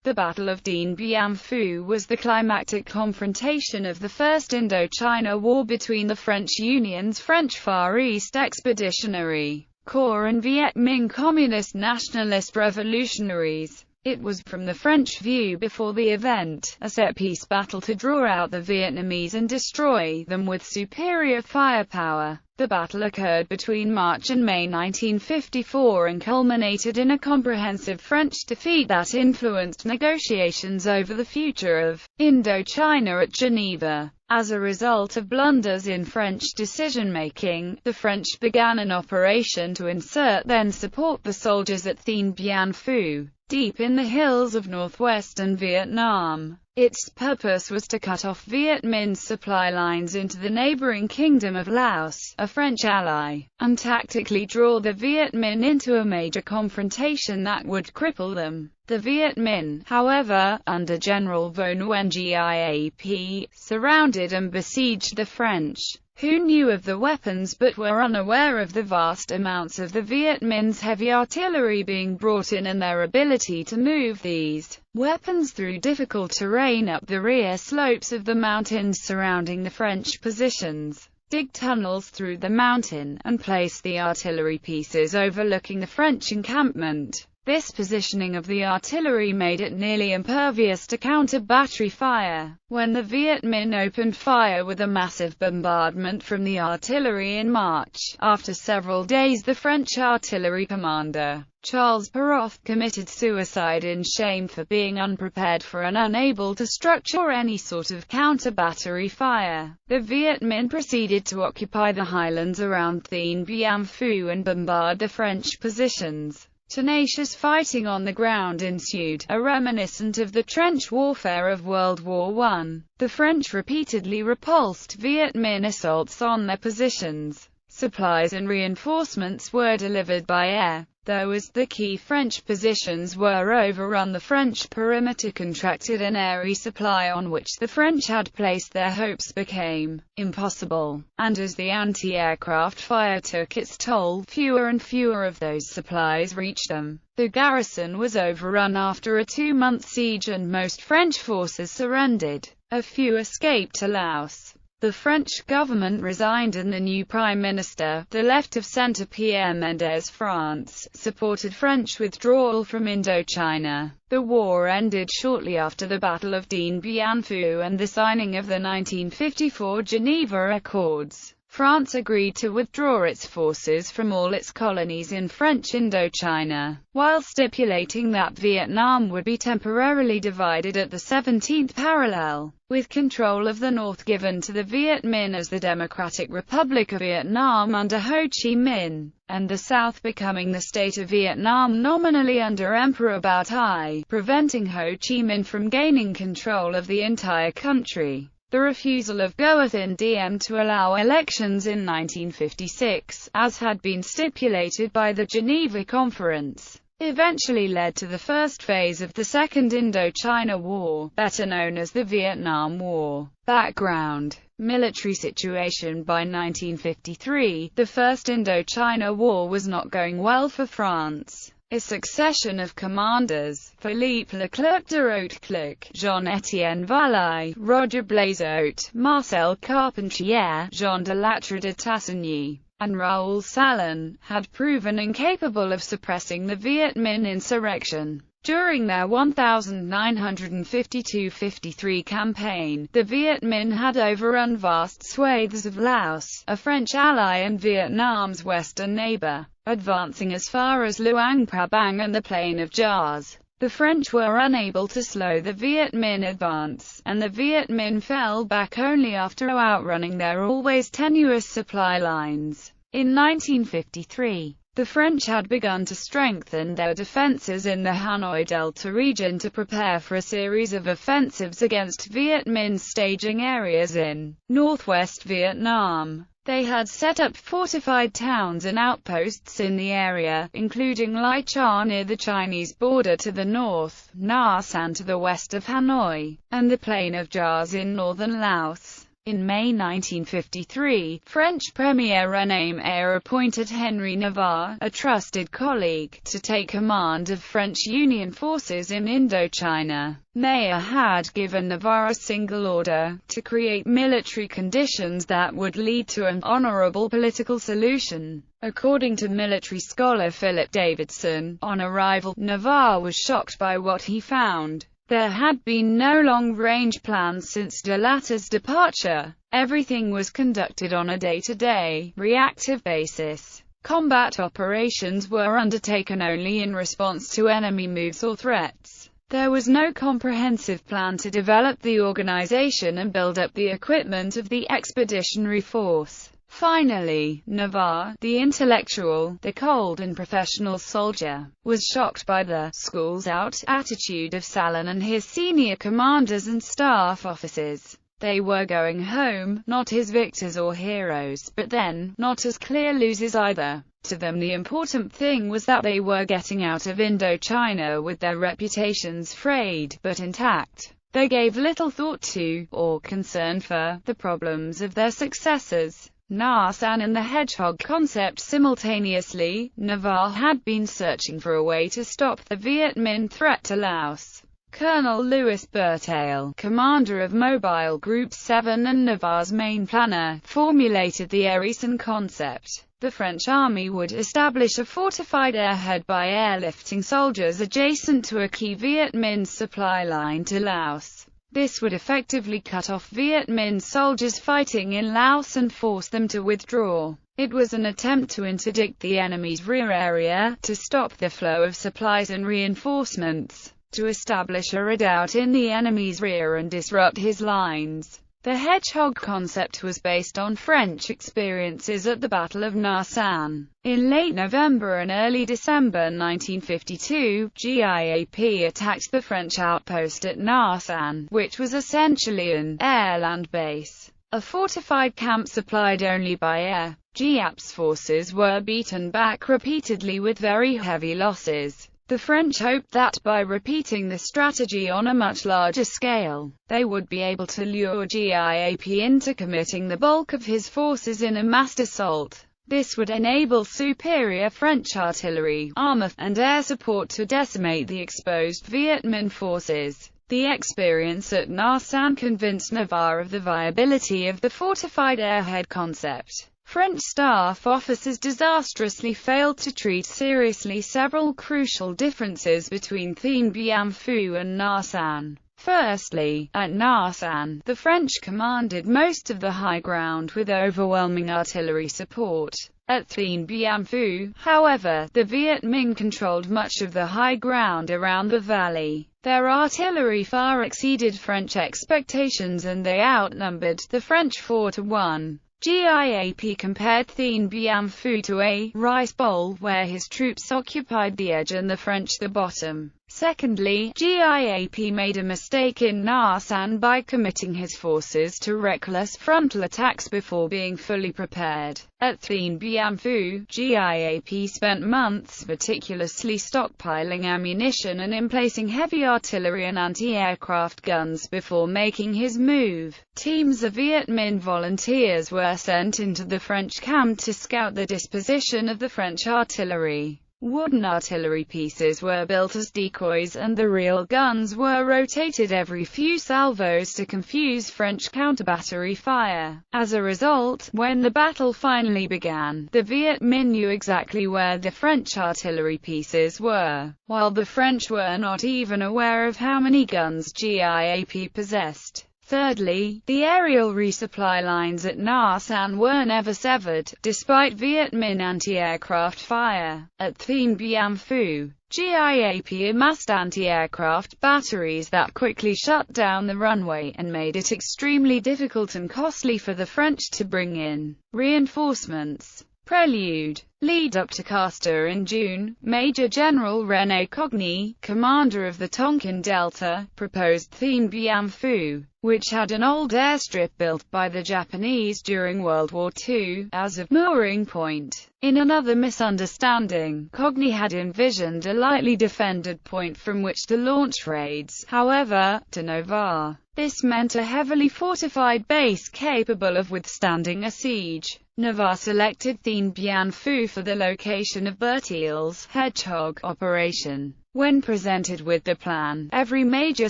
The Battle of Dien Bien Phu was the climactic confrontation of the First Indochina War between the French Union's French Far East Expeditionary Corps and Viet Minh Communist Nationalist Revolutionaries. It was, from the French view before the event, a set-piece battle to draw out the Vietnamese and destroy them with superior firepower. The battle occurred between March and May 1954 and culminated in a comprehensive French defeat that influenced negotiations over the future of Indochina at Geneva. As a result of blunders in French decision-making, the French began an operation to insert then support the soldiers at Dien Bien Phu, deep in the hills of northwestern Vietnam. Its purpose was to cut off Viet Minh's supply lines into the neighboring Kingdom of Laos, a French ally, and tactically draw the Viet Minh into a major confrontation that would cripple them. The Viet Minh, however, under General Vo Nguyen Giap, surrounded and besieged the French, who knew of the weapons but were unaware of the vast amounts of the Viet Minh's heavy artillery being brought in and their ability to move these weapons through difficult terrain up the rear slopes of the mountains surrounding the French positions, dig tunnels through the mountain, and place the artillery pieces overlooking the French encampment. This positioning of the artillery made it nearly impervious to counter-battery fire. When the Viet Minh opened fire with a massive bombardment from the artillery in March, after several days the French artillery commander, Charles Perroth, committed suicide in shame for being unprepared for and unable to structure any sort of counter-battery fire. The Viet Minh proceeded to occupy the highlands around Dien Bien Phu and bombard the French positions. Tenacious fighting on the ground ensued, a reminiscent of the trench warfare of World War I. The French repeatedly repulsed Viet Minh assaults on their positions. Supplies and reinforcements were delivered by air, though as the key French positions were overrun, the French perimeter contracted, and airy supply on which the French had placed their hopes became impossible, and as the anti-aircraft fire took its toll, fewer and fewer of those supplies reached them. The garrison was overrun after a 2-month siege and most French forces surrendered. A few escaped to Laos. The French government resigned and the new Prime Minister, the left-of-centre Pierre Mendès France, supported French withdrawal from Indochina. The war ended shortly after the Battle of Dien Bien Phu and the signing of the 1954 Geneva Accords. France agreed to withdraw its forces from all its colonies in French Indochina, while stipulating that Vietnam would be temporarily divided at the 17th parallel, with control of the north given to the Viet Minh as the Democratic Republic of Vietnam under Ho Chi Minh, and the south becoming the state of Vietnam nominally under Emperor Bao Thai, preventing Ho Chi Minh from gaining control of the entire country. The refusal of Ngo Dinh Diem to allow elections in 1956, as had been stipulated by the Geneva Conference, eventually led to the first phase of the Second Indochina War, better known as the Vietnam War. Background: military situation. By 1953, the First Indochina War was not going well for France. A succession of commanders, Philippe Leclerc de Hauteclerc, Jean-Étienne Valay, Roger Blazot, Marcel Carpentier, Jean de Latre de Tassigny, and Raoul Salan, had proven incapable of suppressing the Viet Minh insurrection. During their 1952–53 campaign, the Viet Minh had overrun vast swathes of Laos, a French ally and Vietnam's western neighbor, advancing as far as Luang Prabang and the Plain of Jars. The French were unable to slow the Viet Minh advance, and the Viet Minh fell back only after outrunning their always tenuous supply lines. In 1953, the French had begun to strengthen their defenses in the Hanoi Delta region to prepare for a series of offensives against Viet Minh's staging areas in northwest Vietnam. They had set up fortified towns and outposts in the area, including Lai Cha near the Chinese border to the north, Nha San to the west of Hanoi, and the Plain of Jars in northern Laos. In May 1953, French Premier René Mayer appointed Henry Navarre, a trusted colleague, to take command of French Union forces in Indochina. Mayer had given Navarre a single order, to create military conditions that would lead to an honorable political solution. According to military scholar Philip Davidson, on arrival, Navarre was shocked by what he found. There had been no long-range plans since de Latter's departure. Everything was conducted on a day-to-day, reactive basis. Combat operations were undertaken only in response to enemy moves or threats. There was no comprehensive plan to develop the organization and build up the equipment of the expeditionary force. Finally, Navarre, the intellectual, the cold and professional soldier, was shocked by the schools-out attitude of Salin and his senior commanders and staff officers. They were going home, not as victors or heroes, but then, not as clear losers either. To them the important thing was that they were getting out of Indochina with their reputations frayed, but intact. They gave little thought to, or concern for, the problems of their successors. Narsan and the hedgehog concept simultaneously. Navarre had been searching for a way to stop the Viet Minh threat to Laos. Colonel Louis Bertale, commander of Mobile Group 7 and Navarre's main planner, formulated the Arisen concept. The French army would establish a fortified airhead by airlifting soldiers adjacent to a key Viet Minh supply line to Laos. This would effectively cut off Viet Minh soldiers fighting in Laos and force them to withdraw. It was an attempt to interdict the enemy's rear area, to stop the flow of supplies and reinforcements, to establish a redoubt in the enemy's rear and disrupt his lines. The hedgehog concept was based on French experiences at the Battle of Nha San. In late November and early December 1952, GIAP attacked the French outpost at Nha San, which was essentially an air-land base, a fortified camp supplied only by air. GIAP's forces were beaten back repeatedly with very heavy losses. The French hoped that by repeating the strategy on a much larger scale, they would be able to lure GIAP into committing the bulk of his forces in a massed assault. This would enable superior French artillery, armor, and air support to decimate the exposed Viet Minh forces. The experience at Nha San convinced Navarre of the viability of the fortified airhead concept. French staff officers disastrously failed to treat seriously several crucial differences between Dien Bien Phu and Nha San. Firstly, at Nha San, the French commanded most of the high ground with overwhelming artillery support. At Dien Bien Phu, however, the Viet Minh controlled much of the high ground around the valley. Their artillery far exceeded French expectations and they outnumbered the French 4-1. GIAP compared Dien Bien Phu to a rice bowl, where his troops occupied the edge and the French the bottom. Secondly, GIAP made a mistake in Nha San by committing his forces to reckless frontal attacks before being fully prepared. At Dien Bien Phu, GIAP spent months meticulously stockpiling ammunition and emplacing heavy artillery and anti-aircraft guns before making his move. Teams of Viet Minh volunteers were sent into the French camp to scout the disposition of the French artillery. Wooden artillery pieces were built as decoys and the real guns were rotated every few salvos to confuse French counter-battery fire. As a result, when the battle finally began, the Viet Minh knew exactly where the French artillery pieces were, while the French were not even aware of how many guns GIAP possessed. Thirdly, the aerial resupply lines at Nha San were never severed, despite Viet Minh anti-aircraft fire. At Dien Bien Phu, GIAP amassed anti-aircraft batteries that quickly shut down the runway, and made it extremely difficult and costly for the French to bring in reinforcements. Prelude. Lead up to Castor in June, Major General René Cogny, commander of the Tonkin Delta, proposed Dien Bien Phu, which had an old airstrip built by the Japanese during World War II, as a mooring point. In another misunderstanding, Cogny had envisioned a lightly defended point from which to launch raids. However, to Navarre, This meant a heavily fortified base capable of withstanding a siege. Navarre selected Dien Bien Phu for the location of Berthiel's hedgehog operation. When presented with the plan, every major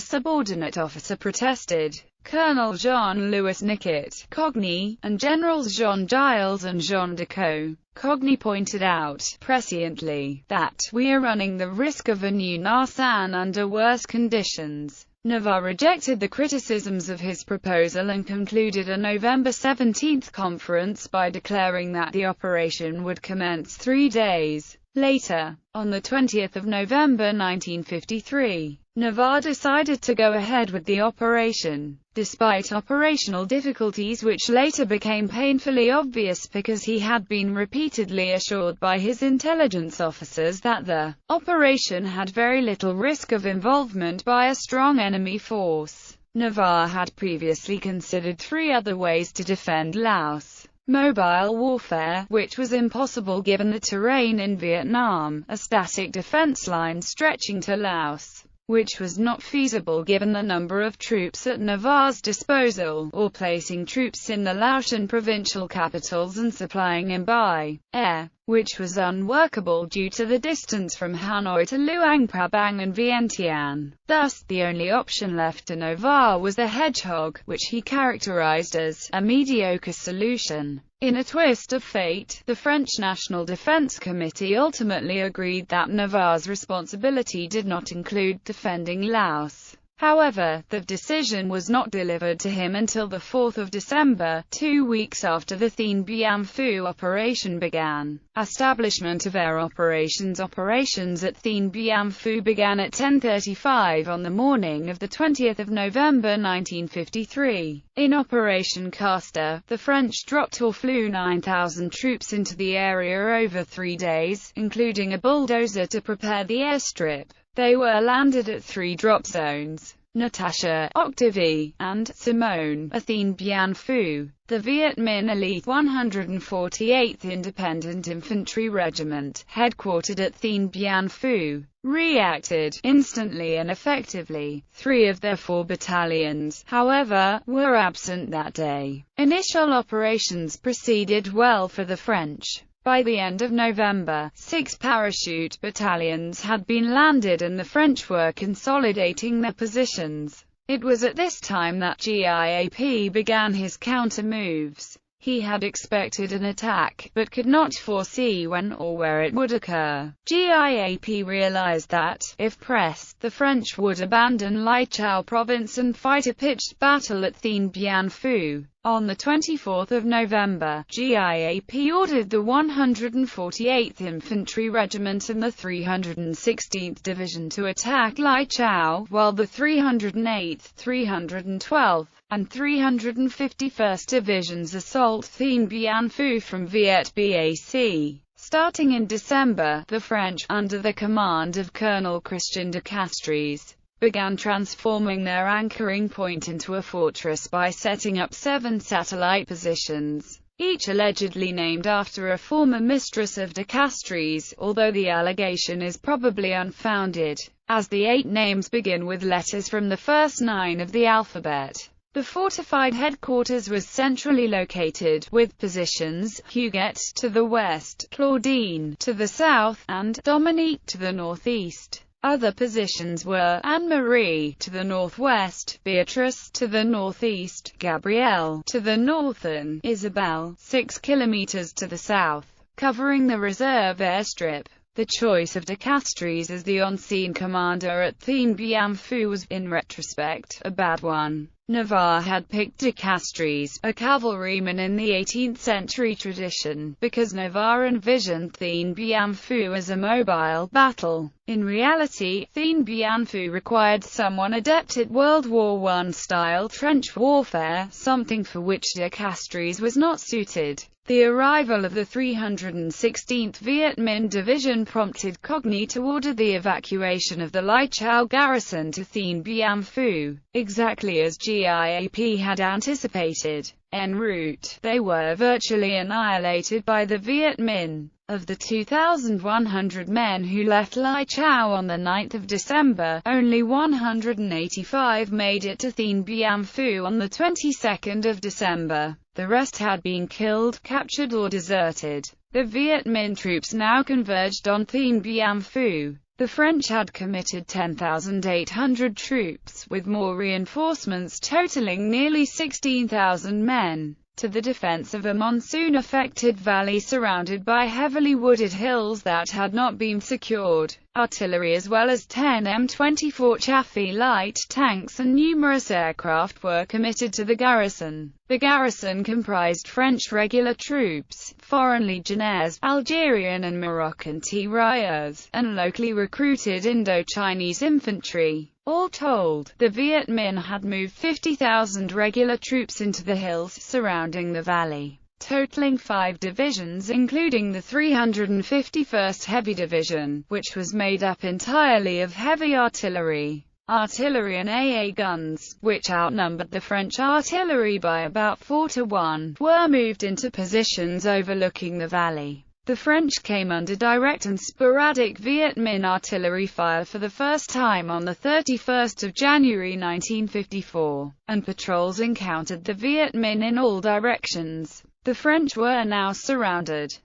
subordinate officer protested. Colonel Jean-Louis Niquet, Cogny, and Generals Jean Giles and Jean Decaux. Cogny pointed out, presciently, that we are running the risk of a new Narsan under worse conditions. Navarre rejected the criticisms of his proposal and concluded a November 17 conference by declaring that the operation would commence 3 days later. On 20 November 1953, Navarre decided to go ahead with the operation, despite operational difficulties which later became painfully obvious because he had been repeatedly assured by his intelligence officers that the operation had very little risk of involvement by a strong enemy force. Navarre had previously considered 3 other ways to defend Laos. Mobile warfare, which was impossible given the terrain in Vietnam, a static defense line stretching to Laos, which was not feasible given the number of troops at Navarre's disposal, or placing troops in the Laotian provincial capitals and supplying them by air, which was unworkable due to the distance from Hanoi to Luang Prabang and Vientiane. Thus, the only option left to Navarre was the hedgehog, which he characterized as a mediocre solution. In a twist of fate, the French National Defense Committee ultimately agreed that Navarre's responsibility did not include defending Laos. However, the decision was not delivered to him until the 4th of December, 2 weeks after the Dien Bien Phu operation began. Establishment of air operations at Dien Bien Phu began at 10:35 on the morning of 20 November 1953. In Operation Castor, the French dropped or flew 9,000 troops into the area over 3 days, including a bulldozer to prepare the airstrip. They were landed at 3 drop zones: Natasha, Octavie, and Simone, at Dien Bien Phu. The Viet Minh Elite 148th Independent Infantry Regiment, headquartered at Dien Bien Phu, reacted instantly and effectively. 3 of their 4 battalions, however, were absent that day. Initial operations proceeded well for the French. By the end of November, 6 parachute battalions had been landed and the French were consolidating their positions. It was at this time that GIAP began his counter-moves. He had expected an attack, but could not foresee when or where it would occur. GIAP realized that, if pressed, the French would abandon Lai Chau province and fight a pitched battle at Dien Bien Phu. On 24 November, GIAP ordered the 148th Infantry Regiment and the 316th Division to attack Lai Chau, while the 308th, 312th, and 351st Divisions assault Dien Bien Phu from Viet Bac. Starting in December, the French, under the command of Colonel Christian de Castries, began transforming their anchoring point into a fortress by setting up 7 satellite positions, each allegedly named after a former mistress of de Castries, although the allegation is probably unfounded, as the 8 names begin with letters from the first 9 of the alphabet. The fortified headquarters was centrally located, with positions Huguet to the west, Claudine to the south, and Dominique to the northeast. Other positions were Anne-Marie to the northwest, Beatrice to the northeast, Gabrielle to the north, and Isabelle 6 kilometers to the south, covering the reserve airstrip. The choice of de Castries as the on-scene commander at Dien Bien Phu was, in retrospect, a bad one. Navarre had picked de Castries, a cavalryman in the 18th century tradition, because Navarre envisioned Dien Bien Phu as a mobile battle. In reality, Dien Bien Phu required someone adept at World War I-style trench warfare, something for which de Castries was not suited. The arrival of the 316th Viet Minh Division prompted Cogny to order the evacuation of the Lai Chau garrison to Dien Bien Phu, exactly as GIAP had anticipated. En route, they were virtually annihilated by the Viet Minh. Of the 2,100 men who left Lai Chau on 9 December, only 185 made it to Dien Bien Phu on 22 December. The rest had been killed, captured or deserted. The Viet Minh troops now converged on Dien Bien Phu. The French had committed 10,800 troops, with more reinforcements totaling nearly 16,000 men, to the defense of a monsoon-affected valley surrounded by heavily wooded hills that had not been secured. Artillery as well as 10 M24 Chaffee light tanks and numerous aircraft were committed to the garrison. The garrison comprised French regular troops, foreign legionnaires, Algerian and Moroccan tirailleurs, and locally recruited Indo-Chinese infantry. All told, the Viet Minh had moved 50,000 regular troops into the hills surrounding the valley, totaling 5 divisions including the 351st Heavy Division, which was made up entirely of heavy artillery. Artillery and AA guns, which outnumbered the French artillery by about 4-1, were moved into positions overlooking the valley. The French came under direct and sporadic Viet Minh artillery fire for the first time on 31 January 1954, and patrols encountered the Viet Minh in all directions. The French were now surrounded.